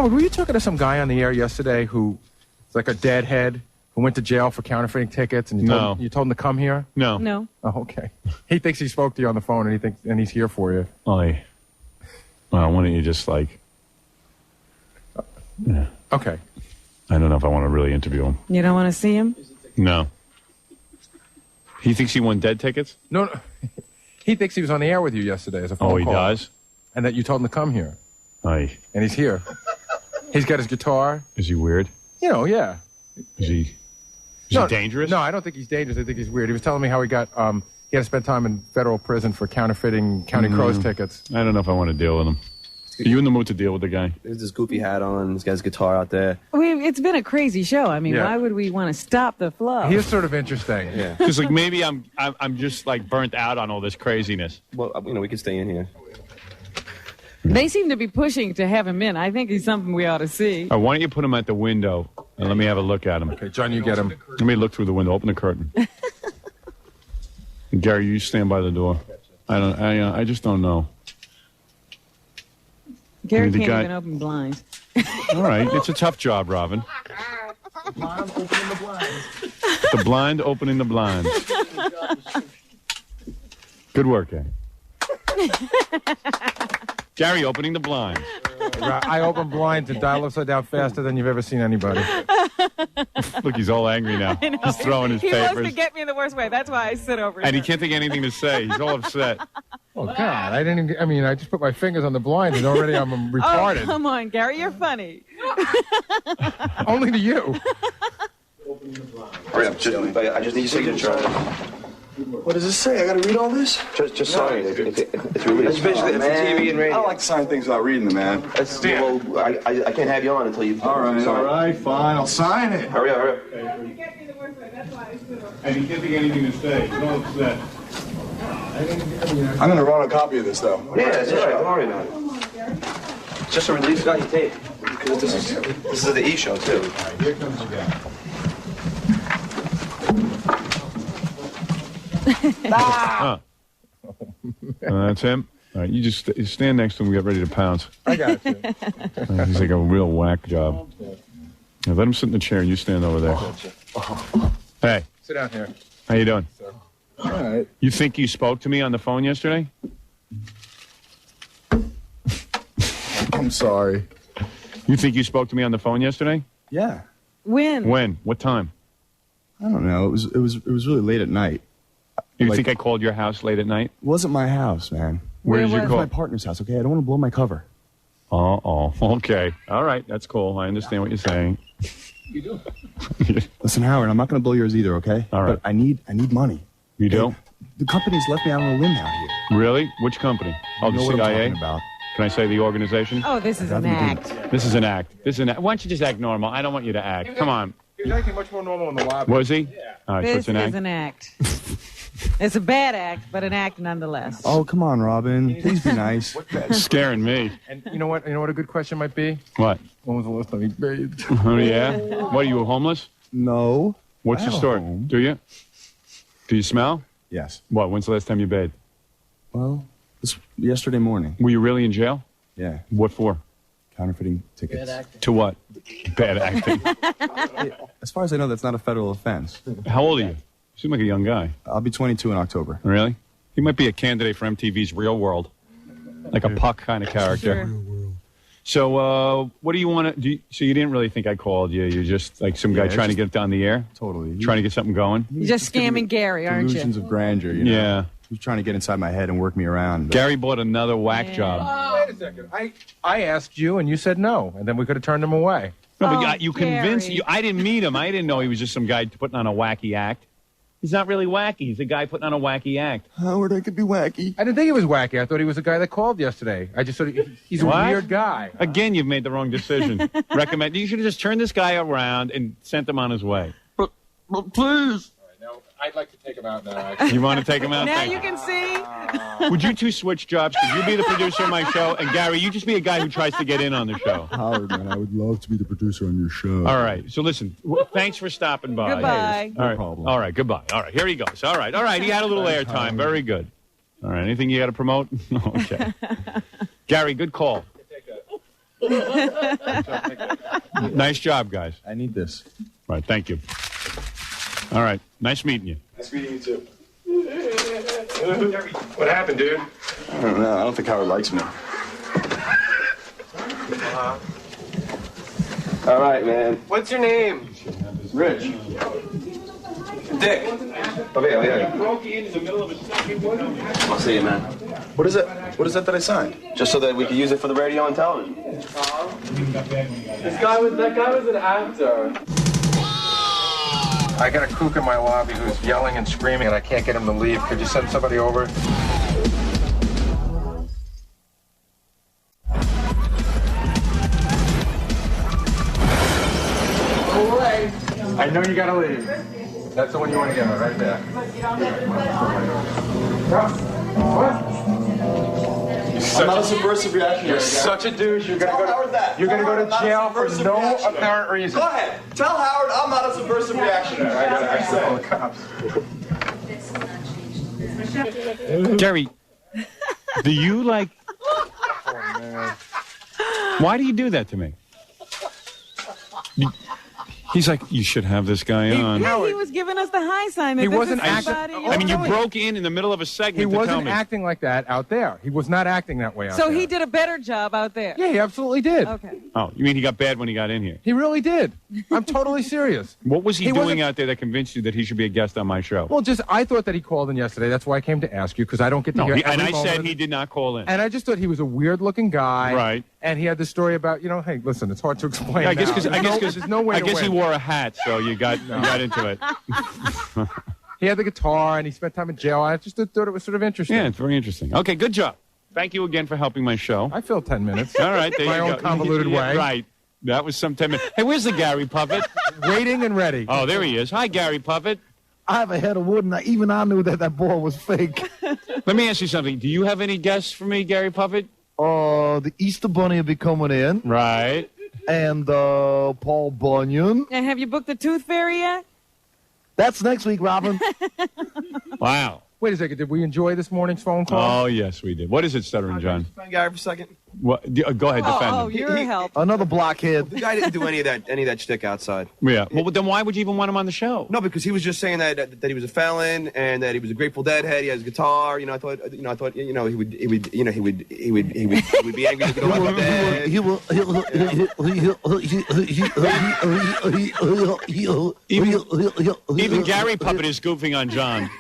Howard, were you talking to some guy on the air yesterday who's like a deadhead who went to jail for counterfeiting tickets, and you told him to come here? No. No. Oh, okay. He thinks he spoke to you on the phone, and he's here for you. Well, why don't you just like... Yeah. Okay. I don't know if I want to really interview him. You don't want to see him? No. He thinks he won dead tickets? No. He thinks he was on the air with you yesterday as a phone call. Oh, he does? And that you told him to come here. Aye. And he's here. He's got his guitar. Is he weird? Yeah. Is he dangerous? No, I don't think he's dangerous. I think he's weird. He was telling me how he got he had to spend time in federal prison for counterfeiting County Crows tickets. I don't know if I want to deal with him. Are you in the mood to deal with the guy? There's this goofy hat on. He's got his guitar out there. It's been a crazy show. I mean, why would we want to stop the flow? He is sort of interesting. Yeah. Because like maybe I'm just like burnt out on all this craziness. Well, we could stay in here. They seem to be pushing to have him in. I think he's something we ought to see. Why don't you put him at the window and let me have a look at him? Okay, John, you get him. Let me look through the window. Open the curtain. Gary, you stand by the door. I just don't know. Gary can't even open blinds. All right, it's a tough job, Robin. Blind opening the blinds. The blind opening the blinds. Good work, Gary. Gary opening the blinds. I open blinds and dial upside down faster than you've ever seen anybody. Look, he's all angry now. He's throwing his papers. He wants to get me in the worst way. That's why I sit over here. And he can't think of anything to say. He's all upset. Oh, God. I just put my fingers on the blinds and already I'm retarded. Oh, come on, Gary. You're funny. Only to you. Hurry up. I just need your signature. What does this say? I got to read all this? Just sign it. It's released. It's basically it's TV and radio. I don't like to sign things without reading them, man. Well, I can't have you on until you. All right, fine. I'll sign it. Hurry up. And he can't think of anything to say. He's all upset. I'm going to run a copy of this, though. Yeah, that's right. Don't worry about it. It's just a release. Got your tape. Because this is the E-show, too. Here comes the guy. That's him. All right, you stand next to him and get ready to pounce. I got you. He's like a real whack job. Now let him sit in the chair and you stand over there. Hey. Sit down here. How you doing? All right. You think you spoke to me on the phone yesterday? I'm sorry. You think you spoke to me on the phone yesterday? Yeah. When? When? What time? I don't know. It was really late at night. You think I called your house late at night? It wasn't my house, man. Where did you It was call? my partner's house, okay? I don't want to blow my cover. Oh, okay. All right, that's cool. I understand what you're saying. You do. Listen, Howard, I'm not going to blow yours either, okay? All right. But I need money. You do? Hey, the company's left me out on a limb out here. Really? Which company? Oh, You the know what I'm CIA? talking about. Can I say the organization? Oh, this is an act. This is an act. Why don't you just act normal? I don't want you to act. Come on. He was acting much more normal in the lobby. Was he? Yeah. All right, so This it's an is act. an act. It's a bad act, but an act nonetheless. Oh, come on, Robin. Please be nice. Scaring me. And you know what? You know what a good question might be? What? When was the last time he bathed? Oh, yeah? What, are you homeless? No. What's I your have a story? home. Do you? Do you smell? Yes. What, when's the last time you bathed? Well, yesterday morning. Were you really in jail? Yeah. What for? Counterfeiting tickets. To what? Bad acting. As far as I know, that's not a federal offense. How old are you? You seem like a young guy. I'll be 22 in October. Really? You might be a candidate for MTV's Real World. Like a Puck kind of character. Sure. So, what do you want to do? So you didn't really think I called you. You're just like some guy Yeah, trying to it's get it down the air? Totally. Trying to get something going? You're just scamming Gary, aren't you? Delusions of grandeur, you know? Yeah. He's trying to get inside my head and work me around. But Gary bought another whack job. Wait a second. I asked you and you said no, and then we could have turned him away. No, but Oh, you convinced Gary. you. I didn't meet him. I didn't know he was just some guy putting on a wacky act. He's not really wacky. He's a guy putting on a wacky act. Howard, I could be wacky. I didn't think he was wacky. I thought he was the guy that called yesterday. I just thought he's a What? weird guy. Again, you've made the wrong decision. Recommend you should have just turned this guy around and sent him on his way. But please. No, I'd like to take him out now. Actually. You want to take him out? Now Thank you can see. Would you two switch jobs? Could you be the producer of my show? And Gary, you just be a guy who tries to get in on the show. Howard, man, I would love to be the producer on your show. All right. So listen, thanks for stopping by. Goodbye. All right. problem. All right. Goodbye. All right. Here he goes. All right. He had a little airtime. Very good. All right. Anything you got to promote? Okay. Gary, good call. Nice job, guys. I need this. Right, thank you. All right, nice meeting you. Nice meeting you, too. What happened, dude? I don't know. I don't think Howard likes me. All right, man. What's your name? Rich. Dick. Okay, yeah. I'll see you, man. What is it? What is that I signed? Just so that we can use it for the radio and television. That guy was an actor. I got a kook in my lobby who's yelling and screaming, and I can't get him to leave. Could you send somebody over? I know you gotta leave. That's the one you want to get on, right there. What? I'm not a subversive reactionary. You're such a douche. You're gonna Tell Howard that. You're gonna go to jail for Subversive no reactionary. apparent reason. Go ahead. Tell Howard I'm not a subversive reactionary. I gotta call the cops. Gary, do you like... Why do you do that to me? He's like, you should have this guy on. Yeah, he was giving us the high sign. That He this wasn't is acting- somebody- I mean, you broke in the middle of a segment He to tell wasn't me. acting like that out there. He was not acting that way out So there. he did a better job out there. Yeah, he absolutely did. Okay. Oh, you mean he got bad when he got in here? He really did. I'm totally serious. What was he He doing wasn't- out there that convinced you that he should be a guest on my show? Well, just I thought that he called in yesterday. That's why I came to ask you, because I don't get to No, hear and every I moment said of he it. did not call in. And I just thought he was a weird-looking guy. Right. And he had the story about, hey, listen, it's hard to explain. I guess now. because there's no way to he win. wore a hat, so you got into it. He had the guitar, and he spent time in jail. I just thought it was sort of interesting. Yeah, it's very interesting. Okay, good job. Thank you again for helping my show. I filled 10 minutes. All right, there My you own go. convoluted Yeah, way. Right. That was some 10 minutes. Hey, where's the Gary Puppet? Waiting and ready. Oh, there he is. Hi, Gary Puppet. I have a head of wood, and even I knew that ball was fake. Let me ask you something. Do you have any guests for me, Gary Puppet? The Easter Bunny will be coming in, Right. and Paul Bunyan. And have you booked the Tooth Fairy yet? That's next week, Robin. Wow. Wait a second. Did we enjoy this morning's phone call? Oh, yes, we did. What is it, Stuttering John? Find Gary for a second. What, go ahead, defend Oh, him. you're help. Another blockhead. The guy didn't do any of that shtick outside. Yeah. Well, then why would you even want him on the show? No, because he was just saying that he was a felon and that he was a Grateful Dead head. He has a guitar. I thought he would be angry if he don't like that. Even Gary Puppet is goofing on John.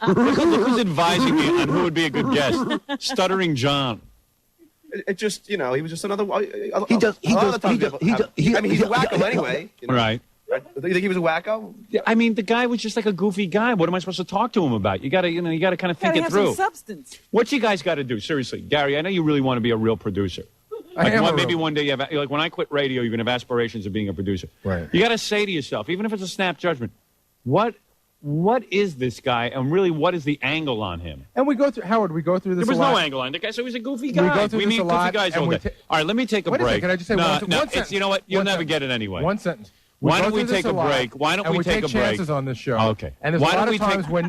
Look who's advising me on who would be a good guest. Stuttering John. It just, he was just another. He just- he's a wacko anyway. Right. You think he was a wacko? Yeah, I mean, the guy was just like a goofy guy. What am I supposed to talk to him about? You gotta kind of think Gotta it have through. some substance. What you guys got to do, seriously, Gary? I know you really want to be a real producer. I am a Maybe real- one day you have, like when I quit radio, you're gonna have aspirations of being a producer. Right. You got to say to yourself, even if it's a snap judgment, what is this guy, and really, what is the angle on him? And we go through, Howard, we go through this There was a lot. no angle on the guy, so he's a goofy guy. We go through this meet a lot, goofy guys and all we day. All right, let me take a Wait a break. second, can I just say no, one no, sentence? it's, you know what? You'll One never sentence. get it anyway. One sentence. We Why go don't we through this take a lot, break? Why don't and we take a break? chances on this show. Okay. And there's Why a lot don't of we take- times when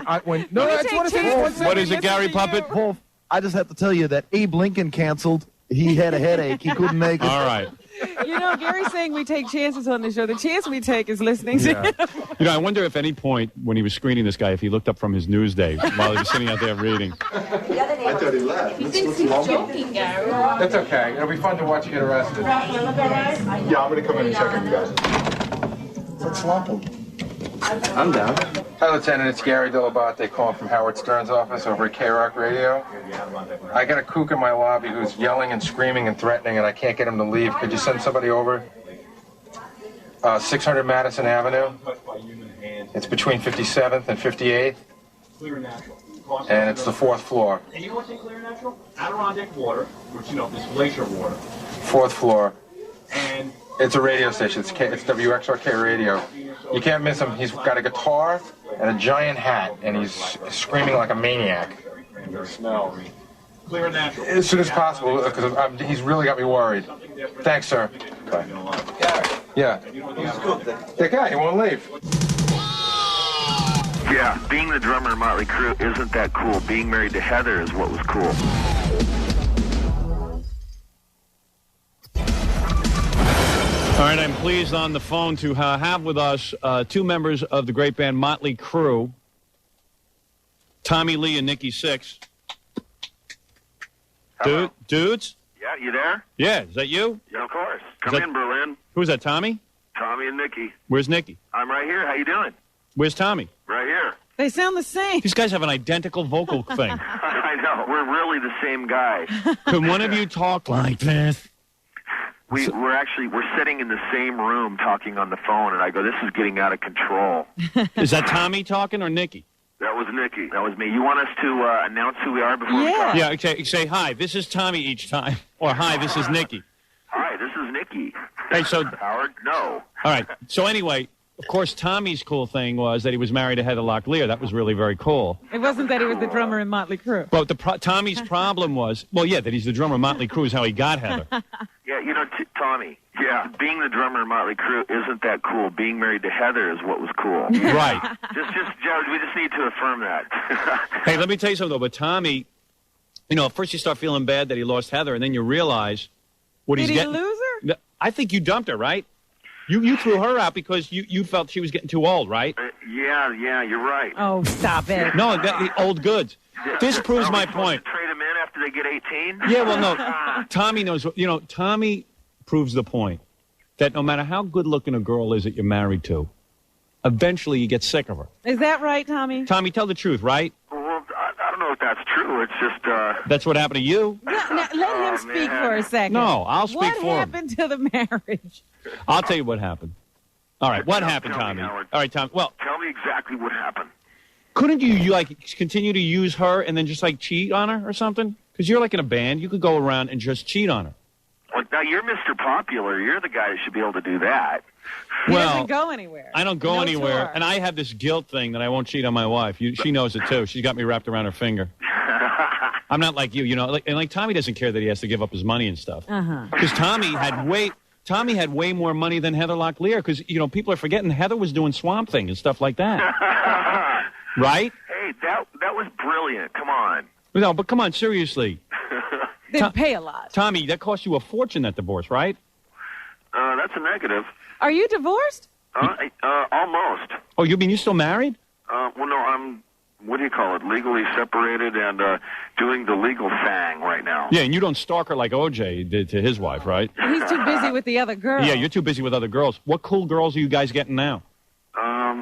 no, I just want to say this one sentence. What is it, Gary Puppet? Wolf, I just have to tell you that Abe Lincoln canceled. He had a headache. He couldn't make it. All right. Gary's saying we take chances on the show. The chance we take is listening to him. I wonder if any point when he was screening this guy, if he looked up from his news day while he was sitting out there reading. I thought he laughed. He thinks he's joking, Gary. That's okay. It'll be fun to watch you get arrested. Yeah, I'm going to come in and check on you guys. What's slumping? I'm down. Hi, Lieutenant. It's Gary Dillabate calling from Howard Stern's office over at K-Rock Radio. I got a kook in my lobby who's yelling and screaming and threatening, and I can't get him to leave. Could you send somebody over? 600 Madison Avenue. It's between 57th and 58th. And it's the 4th floor. And you know what's in Clear Natural? Adirondack water, which, is glacier water. 4th floor. And It's a radio station. It's WXRK Radio. You can't miss him. He's got a guitar and a giant hat, and he's screaming like a maniac. smell. Clear Natural. As soon as possible, because he's really got me worried. Thanks, sir. Bye. Yeah. That guy, he won't leave. Yeah, being the drummer in Motley Crue isn't that cool. Being married to Heather is what was cool. All right, I'm pleased on the phone to have with us two members of the great band Motley Crue, Tommy Lee and Nikki Sixx. Dudes? Yeah, you there? Yeah, is that you? Yeah, of course. Come in, Berlin. Who's that, Tommy? Tommy and Nikki. Where's Nikki? I'm right here. How you doing? Where's Tommy? Right here. They sound the same. These guys have an identical vocal thing. I know. We're really the same guy. Can one of you talk like this? We're sitting in the same room talking on the phone, and I go, this is getting out of control. Is that Tommy talking or Nikki? That was Nikki. That was me. You want us to announce who we are before we talk? Yeah, okay, say, hi, this is Tommy each time. Or, hi, this is Nikki. Hi, this is Nikki. Hey, so... Howard, no. All right, so anyway... Of course, Tommy's cool thing was that he was married to Heather Locklear. That was really very cool. It wasn't that he was the drummer in Motley Crue. But Tommy's problem was, well, yeah, that he's the drummer in Motley Crue is how he got Heather. Yeah, you know, Tommy, yeah, being the drummer in Motley Crue isn't that cool. Being married to Heather is what was cool. Right. Jared, we just need to affirm that. Hey, let me tell you something, though. But Tommy, you know, at first you start feeling bad that he lost Heather, and then you realize what he's getting. Did he lose her? I think you dumped her, right? You threw her out because you felt she was getting too old, right? Yeah, you're right. Oh, stop it. No, the old goods. This proves my point. Trade them in after they get 18? Yeah, well, no. Tommy knows. You know, Tommy proves the point that no matter how good-looking a girl is that you're married to, eventually you get sick of her. Is that right, Tommy? Tommy, tell the truth, right? Well, I don't know if that's true. It's just... That's what happened to you? Now, let him speak for a second. No, I'll speak for him. What happened to the marriage? I'll tell you what happened. All right, what happened, Tommy? Me, all right, Tommy. Well, tell me exactly what happened. Couldn't you like continue to use her and then just like cheat on her or something? Because you're like in a band, you could go around and just cheat on her. Well, now you're Mr. Popular. You're the guy who should be able to do that. He doesn't go anywhere. I don't go anywhere, tour. and I have this guilt thing that I won't cheat on my wife. She knows it too. She's got me wrapped around her finger. I'm not like you, you know. And Tommy doesn't care that he has to give up his money and stuff. Because Tommy had way more money than Heather Locklear. Because you know people are forgetting Heather was doing Swamp Thing and stuff like that. Right? Hey, that was brilliant. Come on. No, but come on, seriously. They pay a lot. Tommy, that cost you a fortune, that divorce, right? That's a negative. Are you divorced? Almost. Oh, you mean you're still married? Well, no, I'm, what do you call it, legally separated and doing the legal thing right now. Yeah, and you don't stalk her like OJ did to his wife, right? He's too busy with the other girl. Yeah, you're too busy with other girls. What cool girls are you guys getting now?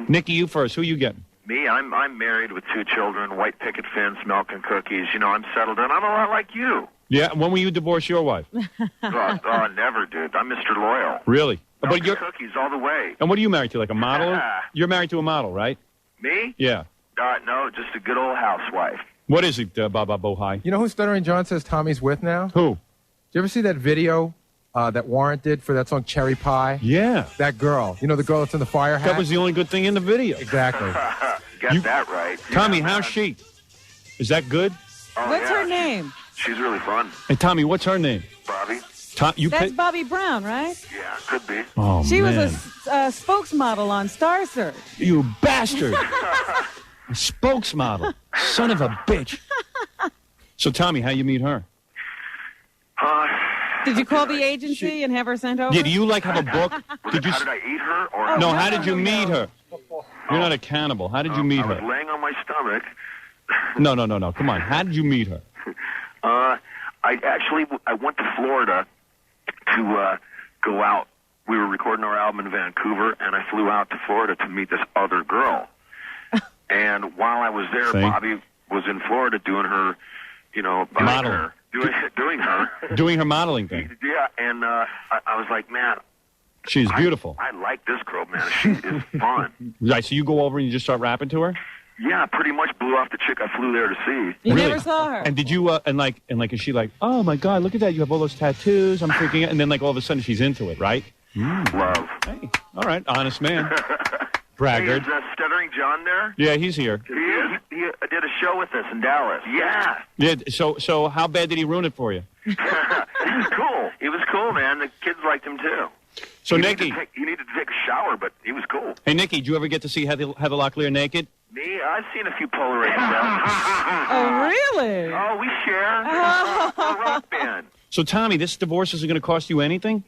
Nikki, you first. Who you getting? Me, I'm married with 2 children, white picket fence, milk and cookies. You know, I'm settled in. I'm a lot like you. Yeah, when will you divorce your wife? Never, dude. I'm Mr. Loyal. Really? Milk and cookies all the way. And what are you married to, like a model? You're married to a model, right? Me? Yeah. No, just a good old housewife. What is it, Baba Bohai? You know who Stuttering John says Tommy's with now? Who? Did you ever see that video that Warrant did for that song Cherry Pie? Yeah. That girl. You know the girl that's in the fire hat? That was the only good thing in the video. Exactly. Got that right. Tommy, yeah, how's she? Is that good? What's her name? She's really fun. Hey, Tommy, what's her name? Bobby. That's Bobby Brown, right? Yeah, could be. Oh, she man. was a spokesmodel on Star Search. You bastard. A spokesmodel. Son of a bitch. So, Tommy, how you meet her? Did you call the agency and have her sent over? Yeah, do you, like, have a book? How did I eat her? Or No, how did you meet her? You're not a cannibal. How did you meet her? I was laying on my stomach. No. Come on. How did you meet her? I went to Florida to go out. We were recording our album in Vancouver, and I flew out to Florida to meet this other girl. And while I was there, Bobby was in Florida doing her, you know, modeling. Doing her modeling thing. Yeah, and I was like, man, she's beautiful. I like this girl, man. She is fun. Right, so you go over and you just start rapping to her? Yeah, pretty much blew off the chick I flew there to see. You never saw her. And did you and is she like, oh my God, look at that, you have all those tattoos, I'm freaking out, and then like all of a sudden she's into it, right? Love. Hey, all right, honest man. Braggart. Hey, is Stuttering John there? Yeah, he's here. He did a show with us in Dallas. Yeah. Yeah. So how bad did he ruin it for you? It was cool. He was cool, man. The kids liked him too. So he Nikki, he needed to take a shower, but he was cool. Hey Nikki, did you ever get to see Heather Locklear naked? Me, I've seen a few Polaroid stuff. Oh, really? Oh, we share. We're a rock band. So Tommy, this divorce isn't going to cost you anything?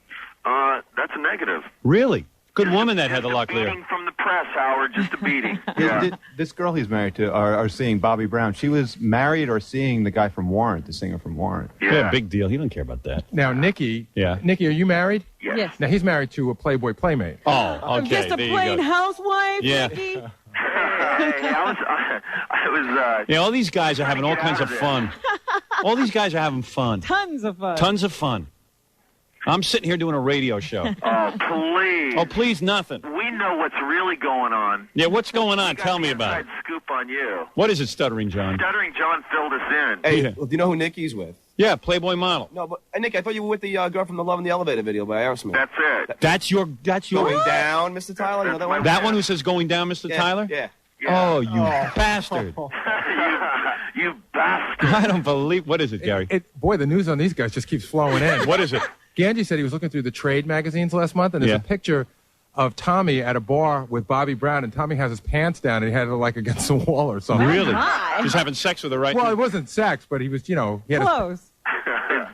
That's a negative. Really? Good woman that had the Just a lock beating from the press, Howard. Just a beating. Yeah. This girl he's married to, or seeing Bobby Brown, she was married or seeing the guy from Warrant, the singer from Warrant. Yeah, big deal. He doesn't care about that. Now, Nikki. Yeah. Nikki, are you married? Yes. Now, he's married to a Playboy Playmate. Oh, okay. Just a plain housewife, Yeah. Nikki? Hey, I was Yeah, all these guys are having all kinds of fun. All these guys are having fun. Tons of fun. Tons of fun. I'm sitting here doing a radio show. Oh, please. Oh, please, nothing. We know what's really going on. Yeah, what's going on? Tell me about it. Scoop on you. What is it, Stuttering John? Stuttering John filled us in. Hey, Yeah. well, do you know who Nikki's with? Yeah, Playboy model. No, but Nick, I thought you were with the girl from the Love in the Elevator video by Aerosmith. That's it. That's your. Going down, Mr. Tyler. You know that one? That one who says going down, Mr. Tyler? Yeah. Oh, you bastard. You bastard. I don't believe. What is it, Gary? Boy, the news on these guys just keeps flowing in. What is it? Ganji said he was looking through the trade magazines last month, and there's a picture of Tommy at a bar with Bobby Brown, and Tommy has his pants down, and he had it like against the wall or something. Really? Just having sex with her right Well, now? it wasn't sex, but he was, he had Close.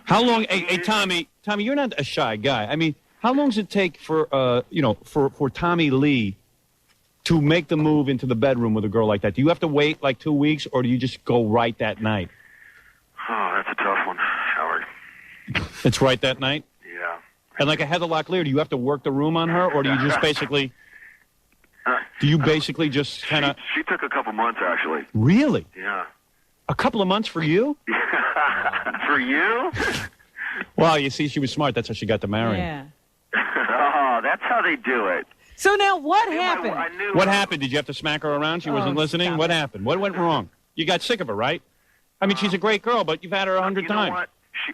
How long? Hey, Tommy, you're not a shy guy. I mean, how long does it take for, for Tommy Lee to make the move into the bedroom with a girl like that? Do you have to wait like 2 weeks, or do you just go right that night? Oh, that's a tough one, Howard. It's right that night? Yeah. And like a Heather Locklear, do you have to work the room on her, or do you just basically... just kind of... She took a couple months, actually. Really? Yeah. A couple of months for you? For you? Well, you see, she was smart. That's how she got to marry him. Yeah. Oh, that's how they do it. So now what happened? What happened? Did you have to smack her around? She wasn't listening? stop What it. happened? What went wrong? You got sick of her, right? I mean, she's a great girl, but you've had her 100 You know times. what?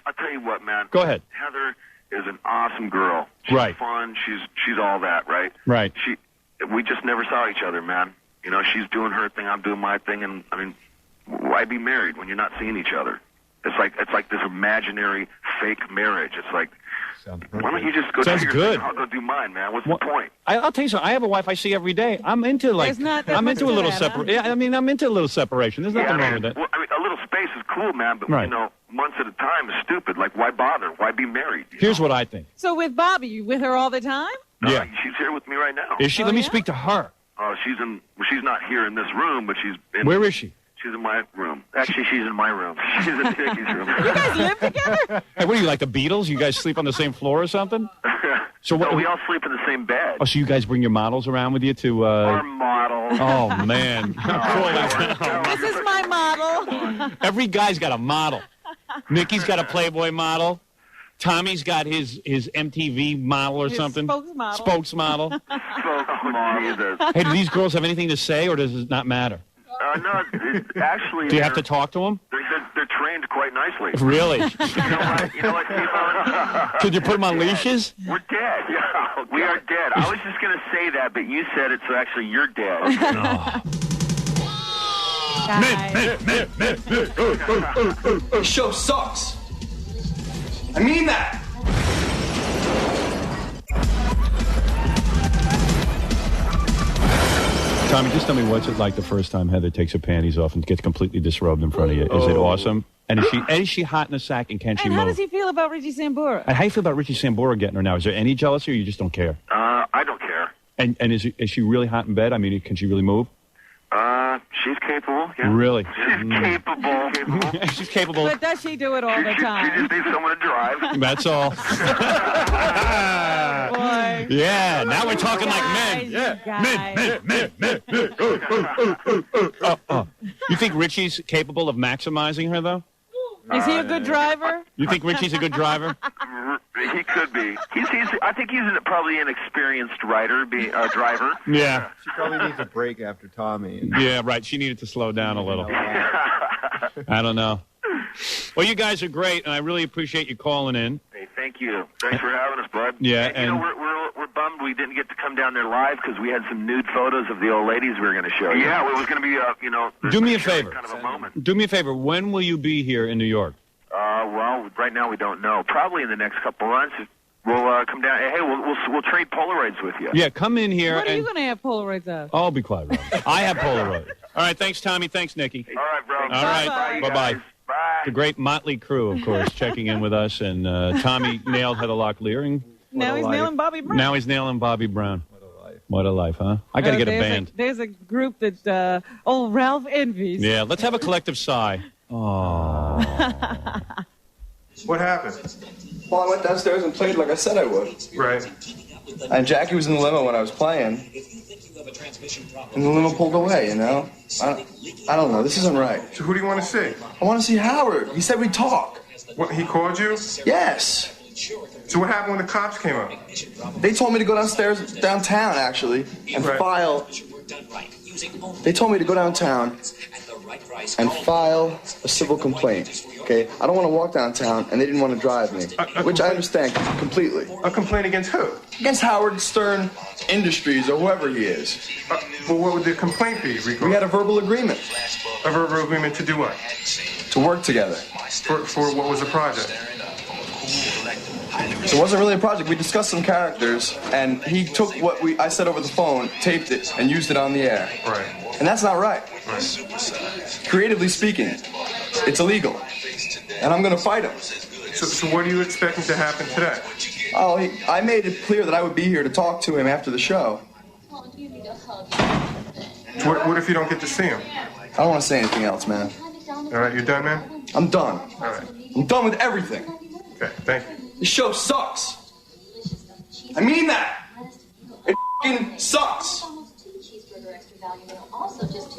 I'll tell you what, man. Go ahead. Heather is an awesome girl. She's Right. fun. She's all that, right? Right. We just never saw each other, man. You know, she's doing her thing, I'm doing my thing, and I mean, why be married when you're not seeing each other? It's like this imaginary fake marriage. It's like, why don't you just go Sounds do your good. thing? I'll go do mine, man. What's the point? I'll tell you something. I have a wife I see every day. I'm into like There's not that I'm much into a to little that, huh? separation. Yeah, I mean, I'm into a little separation. There's nothing wrong with that. Well, I mean, a little space is cool, man, but Right. you know, months at a time is stupid. Like, why bother? Why be married? Here's what I think. So with Bobby, you with her all the time? Yeah. She's here with me right now. Is she? Oh, Let me yeah? speak to her. She's not here in this room, but she's in. Where is she? She's in my room. Actually, she's in my room. She's in Nicky's room. You guys live together? Hey, what are you, like the Beatles? You guys sleep on the same floor or something? So what? No, we all sleep in the same bed. Oh, so you guys bring your models around with you to? Our model. Oh man, This is my model. every guy's got a model. Nikki's got a Playboy model. Tommy's got his MTV model or His something. spokesmodel. Spokesmodel. Jesus. Hey, do these girls have anything to say, or does it not matter? No, actually. Do you have to talk to them? They're trained quite nicely. Really? You know what, T-Bone? Could you put them on leashes? We're dead. Yeah, we are dead. I was just going to say that, but you said it, so actually you're dead. Guys. This show sucks. I mean that. Tommy, just tell me what's it like the first time Heather takes her panties off and gets completely disrobed in front of you. Is it awesome? And is she hot in the sack, and can she And move? how does he feel about Richie Sambora? And how do you feel about Richie Sambora getting her now? Is there any jealousy, or you just don't care? I don't care. And is she really hot in bed? I mean, can she really move? She's capable. Yeah. Really? She's capable. She's capable. But does she do it all the She time? just needs someone to drive. That's all. Boy. Yeah, now we're talking like men. Guys, Men. You think Richie's capable of maximizing her, though? Is he a good driver? You think Richie's a good driver? He could be. I think he's probably an experienced driver. Yeah. She probably needs a break after Tommy. Yeah, right. She needed to slow down a little. I don't know. Well, you guys are great, and I really appreciate you calling in. Hey, thank you. Thanks for having us, bud. Yeah, and you know, we're bummed we didn't get to come down there live because we had some nude photos of the old ladies we were going to show you. Yeah, well, it was going to be, Do me a favor. Kind of a moment. Do me a favor. When will you be here in New York? Well, right now we don't know. Probably in the next couple months. We'll come down. Hey, we'll trade Polaroids with you. Yeah, come in here. What are you going to have Polaroids of? I'll be quiet, Rob. I have Polaroid. All right, thanks, Tommy. Thanks, Nikki. All right, bro. All right, bye-bye. Bye. The great Motley Crue, of course, checking in with us. And Tommy nailed Heather Locklear. And Now he's nailing Bobby Brown. Now he's nailing Bobby Brown. What a life, huh? I got to get a band. There's a group that old Ralph envies. Yeah, let's have a collective sigh. Oh. What happened? Well, I went downstairs and played like I said I would. Right. And Jackie was in the limo when I was playing. And the limo pulled away, you know? I don't know. This isn't right. So who do you want to see? I want to see Howard. He said we'd talk. What, he called you? Yes. So what happened when the cops came up? They told me to go downtown, actually, and file. They told me to go downtown and file a civil complaint. Okay? I don't want to walk downtown, and they didn't want to drive me, which I understand completely. A complaint against who? Against Howard Stern Industries or whoever he is. Well, what would the complaint be? We had a verbal agreement. A verbal agreement to do what? To work together. For what was the project? So it wasn't really a project. We discussed some characters, and he took what I said over the phone, taped it, and used it on the air. Right. And that's not right. Creatively speaking, it's illegal. And I'm going to fight him. So what are you expecting to happen today? Oh, I made it clear that I would be here to talk to him after the show. What if you don't get to see him? I don't want to say anything else, man. All right, you done, man? I'm done. All right. I'm done with everything. Okay, thank you. This show sucks. I mean that. It f***ing sucks. Also just